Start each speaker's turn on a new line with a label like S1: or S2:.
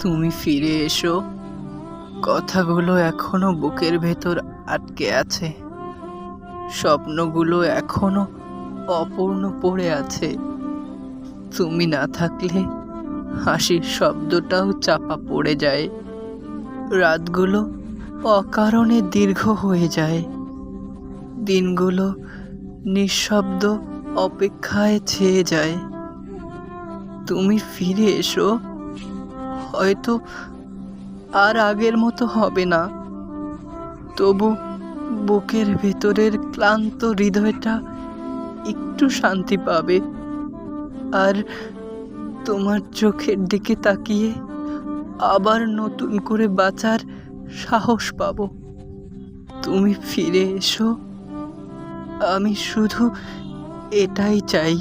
S1: তুমি ফিরে এসো। কথাগুলো এখনো বুকের ভেতর আটকে আছে, স্বপ্নগুলো এখনো অপূর্ণ পড়ে আছে। তুমি না থাকলে হাসির শব্দটাও চাপা পড়ে যায়, রাতগুলো অকারণে দীর্ঘ হয়ে যায়, দিনগুলো নিঃশব্দ অপেক্ষায় ছেয়ে যায়। তুমি ফিরে এসো, হয়তো আর আগের মতো হবে না, তবু বুকের ভেতরের ক্লান্ত হৃদয়টা একটু শান্তি পাবে। আর তোমার চোখের দিকে তাকিয়ে আবার নতুন করে বাঁচার সাহস পাবো। তুমি ফিরে এসো, আমি শুধু এটাই চাই।